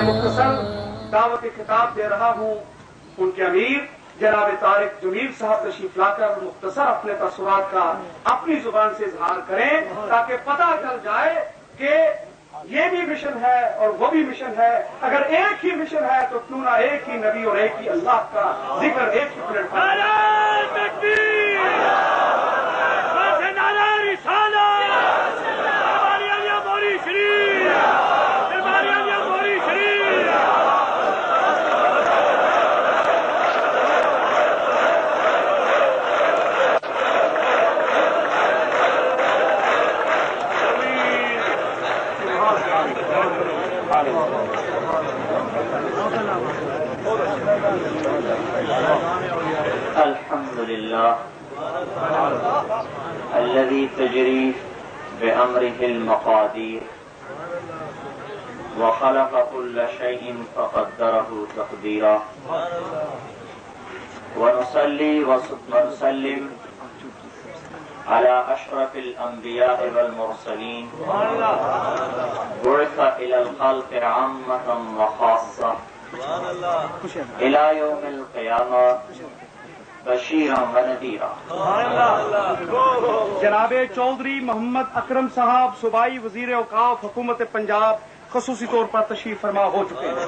میں مختصر دعوت خطاب دے رہا ہوں ان کے امیر جناب طارق جمیل صاحب تشریف لا کر مختصر اپنے تاثرات کا اپنی زبان سے اظہار کریں تاکہ پتہ چل جائے کہ یہ بھی مشن ہے اور وہ بھی مشن ہے. اگر ایک ہی مشن ہے تو کیوں نہ ایک ہی نبی اور ایک ہی اللہ کا ذکر ایک ہی پلیٹ فارم. الحمد لله الذي تجري بأمره المقادير وخلق كل شيء فقدره تقديرا ونصلي ونسلم على أشرف الأنبياء والمرسلين بعث إلى الخلق عامة وخاصة إلى يوم القيامة بشيرا ونذيرا. جناب چودھری محمد اکرم صاحب صوبائی وزیر اوقاف حکومت پنجاب خصوصی طور پر تشریف فرما ہو چکے ہیں.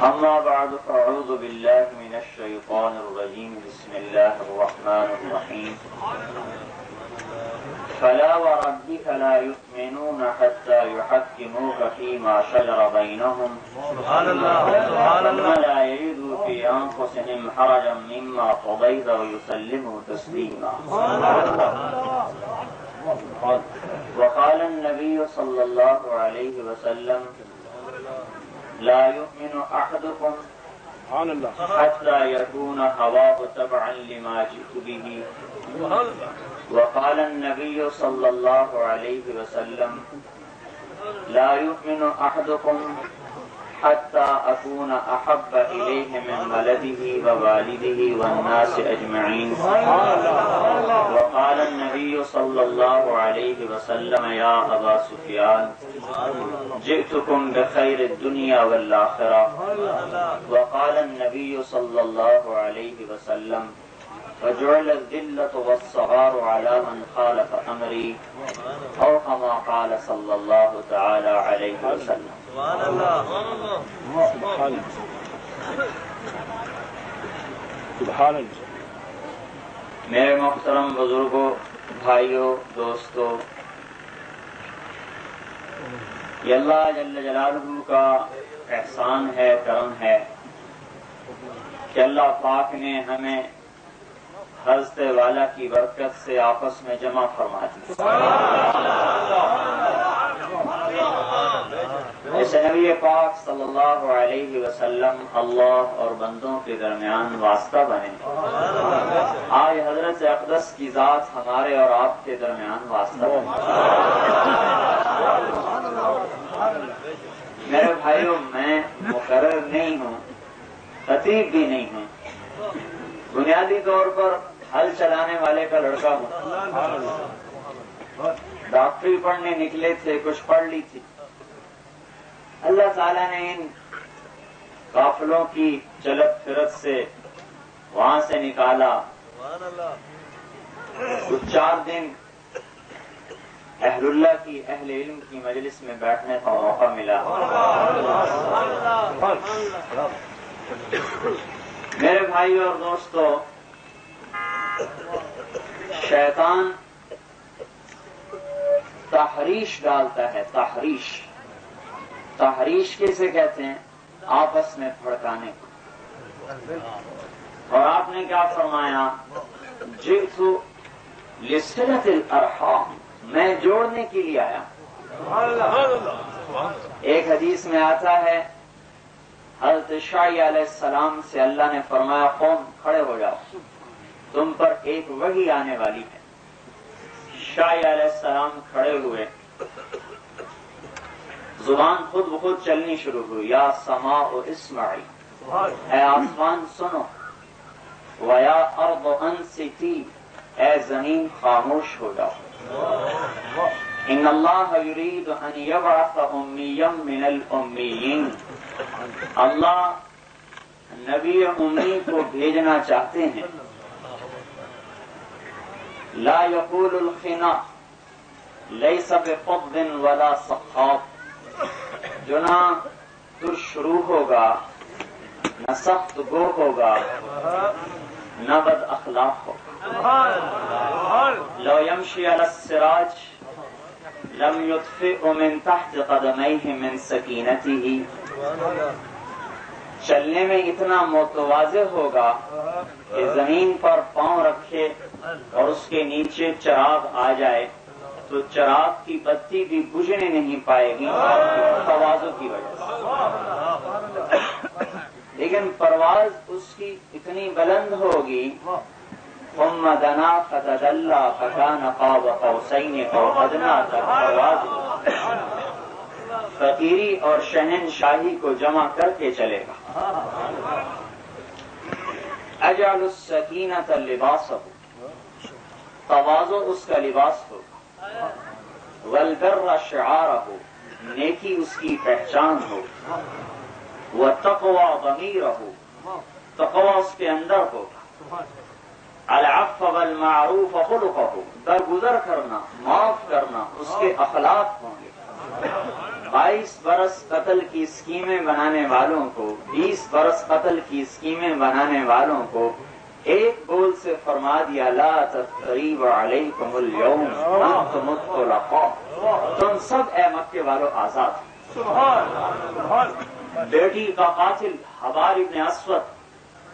أما بعد فأعوذ بالله من الشيطان الرجيم. بسم الله الرحمن الرحيم. فلا وربك لا يؤمنون حتى يحكموك فيما شجر بينهم ثم لا يجدوا في أنفسهم حرجا مما قضيت ويسلموا تسليما. وقال النبي صلى الله عليه وسلم لا يؤمن أحدكم حتى يكون هواه تبعا لما جئت به. وقال النبي صلى الله عليه وسلم لا يؤمن أحدكم حتى أكون أحب إليه من ولده ووالده والناس أجمعين. وقال النبي صلى الله عليه وسلم يا أبا سفيان جئتكم بخير الدنيا والآخرة. وقال النبي صلى الله عليه وسلم وجعل الذلة والصغار على من خالف أمري أو كما قال صلى الله تعالى عليه وسلم. میرے محترم بزرگوں، بھائیوں، دوستوں، یہ اللہ جل جلالہ کا احسان ہے، کرم ہے کہ اللہ پاک نے ہمیں حضرت والا کی برکت سے آپس میں جمع فرما دی. ایسے نبی پاک صلی اللہ علیہ وسلم اللہ اور بندوں کے درمیان واسطہ بنے. آج حضرت اقدس کی ذات ہمارے اور آپ کے درمیان واسطہ بنے. میرے بھائیوں، میں مقرر نہیں ہوں، خطیب بھی نہیں ہوں، بنیادی طور پر ہل چلانے والے کا لڑکا ہوں. ڈاکٹری پڑھنے نکلے تھے، کچھ پڑھ لی تھی. اللہ تعالیٰ نے ان قافلوں کی چلت پھرت سے وہاں سے نکالا. کچھ 4 دن اہل اللہ کی، اہل علم کی مجلس میں بیٹھنے کا موقع ملا. میرے بھائی اور دوستو، شیطان تحریش ڈالتا ہے. تحریش کیسے کہتے ہیں؟ آپس میں بھڑکانے کو. اور آپ نے کیا فرمایا؟ جئت لصلۃ الارحام، میں جوڑنے کے لیے آیا. ایک حدیث میں آتا ہے حضرت شعیع علیہ السلام سے اللہ نے فرمایا قوم کھڑے ہو جاؤ، تم پر ایک وحی آنے والی ہے. شعیع علیہ السلام کھڑے ہوئے، زبان خود بخود چلنی شروع ہوئی. یا سماء اسمعی، اے آسمان سنو. ویا ارض انصتی، اے زمین خاموش ہو جاؤ. ان اللہ یرید ان یبعث امیا من الامیین، اللہ نبی امی کو بھیجنا چاہتے ہیں. لا یقول الخنا لیس بفض ولا سخاب، جو نہ شروع ہوگا، نہ سخت گو ہوگا، نہ بد اخلاق ہوگا. لو یمشی علی السراج لم یطفئ من تحت قدمیہ من سکینتہ، چلنے میں اتنا متواضع ہوگا کہ زمین پر پاؤں رکھے اور اس کے نیچے چراغ آ جائے تو چراغ کی بتی بھی بجھنے نہیں پائے گی تواضع کی وجہ سے. لیکن پرواز اس کی اتنی بلند ہوگی، ثم دنا فتدلی فکان قاب قوسین او ادنی، تک پرواز فقیری اور شہنشاہی کو جمع کر کے چلے گا. اجعل السکینۃ لباسہ، تواضع اس کا لباس ہوگا. والبر شعارہ، نیکی اس کی پہچان ہو. والتقوی ضمیرہ، تقوی اس کے اندر ہوگا. العفو والمعروف خلقہ، درگزر کرنا، معاف کرنا اس کے اخلاق ہوں گے. 22 برس قتل کی اسکیمیں بنانے والوں کو، 20 برس قتل کی اسکیمیں بنانے والوں کو ایک بول سے فرما دیا، لا تثریب علیکم اليوم انتم الطلقاء، تم سب اے مکے والوں آزاد. بیٹی کا قاتل حبار ابن اسود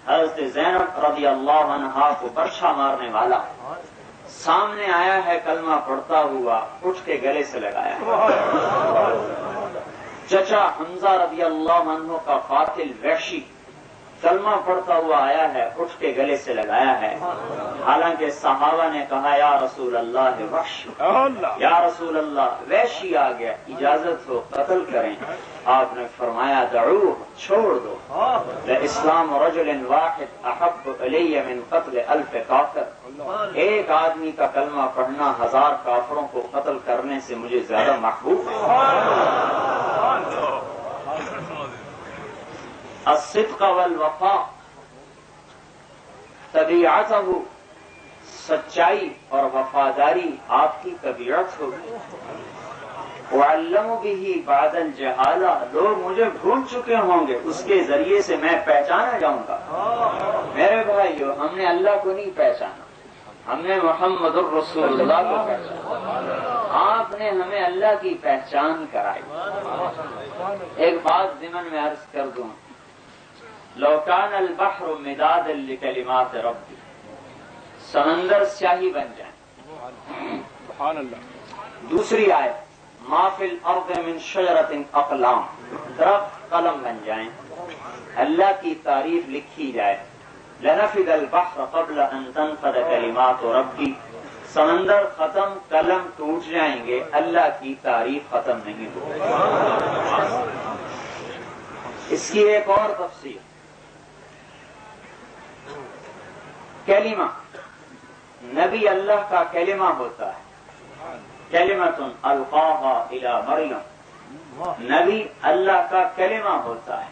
حضرت زینب رضی اللہ عنہا کو برچھا مارنے والا سامنے آیا ہے، کلمہ پڑھتا ہوا اٹھ کے گلے سے لگایا. چچا حمزہ رضی اللہ عنہ کا قاتل وحشی کلمہ پڑھتا ہوا آیا ہے، اٹھ کے گلے سے لگایا ہے. حالانکہ صحابہ نے کہا یا رسول اللہ وحش، یا رسول اللہ وحشی آ گیا، اجازت ہو قتل کریں. آپ نے فرمایا دعوہ، چھوڑ دو. لاسلام رجل واحد احب الی من قتل 1000 کافر، ایک آدمی کا کلمہ پڑھنا 1000 کافروں کو قتل کرنے سے مجھے زیادہ محبوب ہے. الصدق والوفاء، طبیعتہ، سچائی اور وفاداری آپ کی طبیعت ہوگی. وعلم به بعد الجہالہ، لوگ مجھے بھول چکے ہوں گے، اس کے ذریعے سے میں پہچانا جاؤں گا. میرے بھائیو، ہم نے اللہ کو نہیں پہچانا، ہم نے محمد الرسول اللہ کو پہچانا. آپ نے ہمیں اللہ کی پہچان کرائی. ایک بات ضمن میں عرض کر دوں، لو کان البحر مدادا لکلمات ربی، سمندر سیاہی بن جائیں. سبحان اللہ. دوسری آیت، ما فی الارض من شجرۃ اقلام، درخت قلم بن جائیں، اللہ کی تعریف لکھی جائے. لنفد البحر قبل ان تنفد کلمات ربی، سمندر ختم، قلم ٹوٹ جائیں گے، اللہ کی تعریف ختم نہیں ہوگی. اس کی ایک اور تفسیر، کلمہ، نبی اللہ کا کلمہ ہوتا ہے. کلمۃ القاہا الی مریم، نبی اللہ کا کلمہ ہوتا ہے.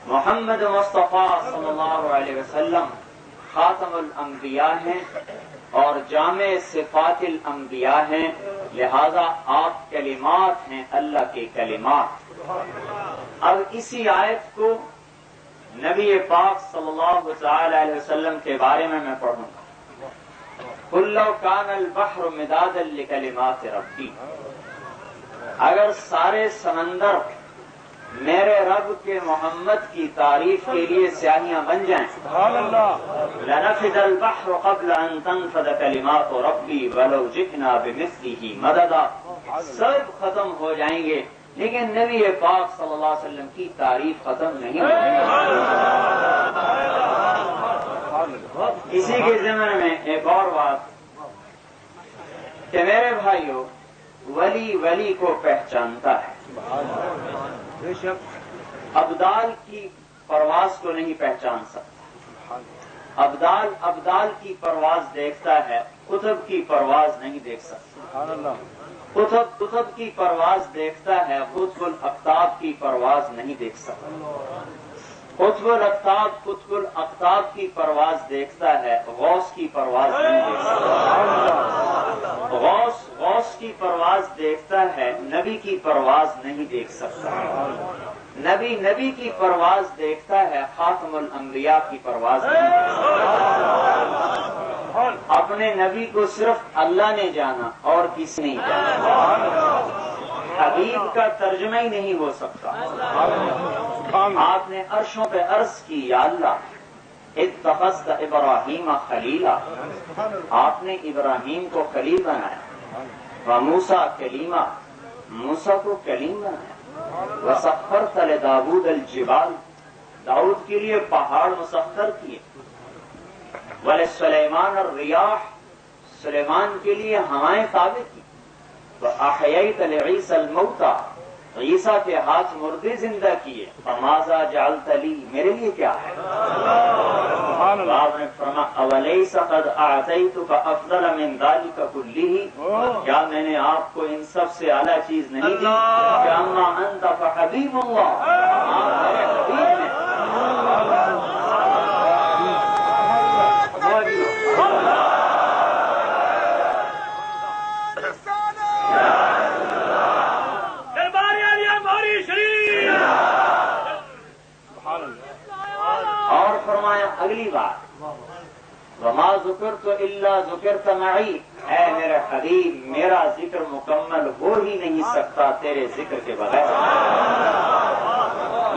محمد مصطفیٰ صلی اللہ علیہ وسلم خاتم الانبیاء ہیں اور جامع صفات الانبیاء ہیں، لہذا آپ کلمات ہیں، اللہ کے کلمات. اب اسی آیت کو نبی پاک صلی اللہ تعالی علیہ وسلم کے بارے میں پڑھوں گا. قل لو کان البحر مدادا لکلمات ربی، اگر سارے سمندر میرے رب کے محمد کی تعریف کے لیے سیاہیاں بن جائیں، لنفد البحر قبل ان تنفد کلمات ربی ولو جئنا بمثلہ مددا، سب ختم ہو جائیں گے لیکن نبی پاک صلی اللہ علیہ وسلم کی تعریف ختم نہیں ہوگی. اسی کے ضمن میں ایک اور بات کہ میرے بھائیو، ولی ولی کو پہچانتا ہے، ابدال کی پرواز کو نہیں پہچان سکتا. ابدال ابدال کی پرواز دیکھتا ہے، قطب کی پرواز نہیں دیکھ سکتا۔ قطب قطب کی پرواز دیکھتا ہے، قطب الاقطاب کی پرواز نہیں دیکھ سکتا۔ قطب الاقطاب کی پرواز دیکھتا ہے، غوث کی پرواز نہیں دیکھ سکتا۔ غوث کی پرواز دیکھتا ہے، نبی کی پرواز نہیں دیکھ سکتا۔ نبی کی پرواز دیکھتا ہے، خاتم الانبیاء کی پرواز نہیں دیکھ سکتا۔ اپنے نبی کو صرف اللہ نے جانا اور کسی نہیں جانا۔ حبیب کا ترجمہ ہی نہیں ہو سکتا۔ آپ نے عرشوں پہ عرض کی، یا اللہ اتخذت ابراہیم خلیلا، آپ نے ابراہیم کو خلیل بنایا، وموسیٰ کلیمہ، موسیٰ کو کلیم بنایا، وسخرت لداود الجبال، داؤد کے لیے پہاڑ مسخر کیے، ولسلیمان الریاح، سلیمان کے لیے ہوائیں تابع کی، وَأَحْيَيْتَ لِعِيسَى الْمَوْتَى، عیسیٰ کے ہاتھ مردے زندہ کیے، فَمَاذَا جَعَلْتَ لِي، میرے لیے کیا ہے؟ آپ نے فرمایا أَوَلَيْسَ قَدْ أَعْطَيْتُكَ أَفْضَلَ مِنْ ذَلِكَ كُلِّهِ، کیا میں نے آپ کو ان سب سے اعلیٰ چیز نہیں دی؟ کہ اما انت فحبیب اللہ، آپ میرے حبیب ہیں۔ اور فرمایا اگلی بات، وما ذکرت الا ذکرت معی، اے میرے حبیب میرا ذکر مکمل ہو ہی نہیں سکتا تیرے ذکر کے بغیر۔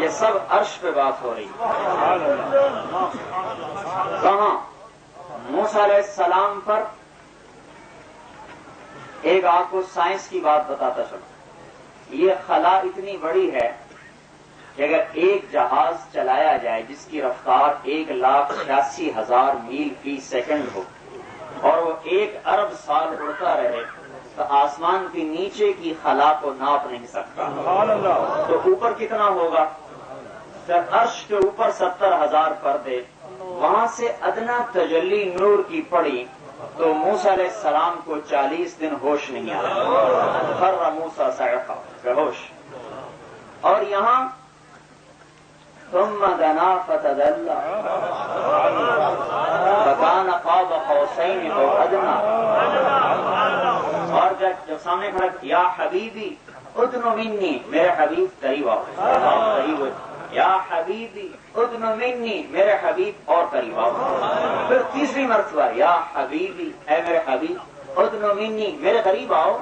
یہ سب عرش پہ بات ہو رہی ہے۔ کہاں؟ موسیٰ علیہ السلام پر۔ ایک آپ کو سائنس کی بات بتاتا چلوں، یہ خلا اتنی بڑی ہے کہ اگر ایک جہاز چلایا جائے جس کی رفتار 1,86,000 میل فی سیکنڈ ہو اور وہ 1 ارب سال اڑتا رہے تو آسمان کے نیچے کی خلا کو ناپ نہیں سکتا۔ تو اوپر کتنا ہوگا؟ پھر عرش کے اوپر 70,000 پردے، وہاں سے ادنا تجلی نور کی پڑی تو موسیٰ علیہ السلام کو 40 دن ہوش نہیں آیا، خر موسیٰ صعقا، بے ہوش۔ اور یہاں ثم دنا فتدلى فكان قاب قوسين او ادنى، اور جب سامنے کھڑا، یا حبیبی ادن منی، میرے حبیب قریب آؤ، قریب، یا حبیبی ادن منی، میرے حبیب اور قریب آؤ۔ پھر تیسری مرتبہ، یا حبیبی، اے میرے حبیب ادن منی، میرے قریب آؤ۔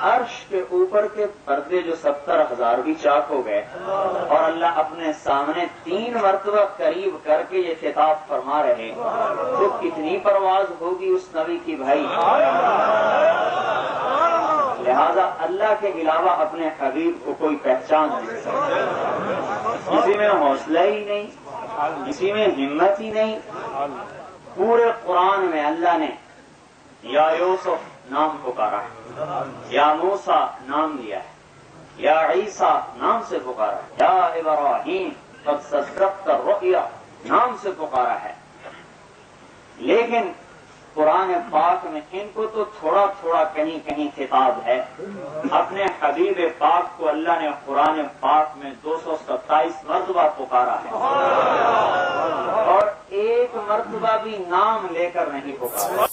عرش کے اوپر کے پردے جو 70,000 بھی چاک ہو گئے اور اللہ اپنے سامنے 3 مرتبہ قریب کر کے یہ خطاب فرما رہے، تو کتنی پرواز ہوگی اس نبی کی بھائی۔ لہذا اللہ کے علاوہ اپنے حبیب کو کوئی پہچان نہیں سکتا، کسی میں حوصلہ ہی نہیں، کسی میں ہمت ہی نہیں۔ پورے قرآن میں اللہ نے یا یوسف نام پکارا ہے، یا موسیٰ نام لیا ہے، یا عیسیٰ نام سے پکارا ہے، یا ابراہیم قد صدقت الرؤیا نام سے پکارا ہے۔ لیکن قرآن پاک میں ان کو تو تھوڑا تھوڑا کہیں کہیں خطاب ہے۔ اپنے حبیب پاک کو اللہ نے قرآن پاک میں 227 مرتبہ پکارا ہے اور 1 مرتبہ بھی نام لے کر نہیں پکارا۔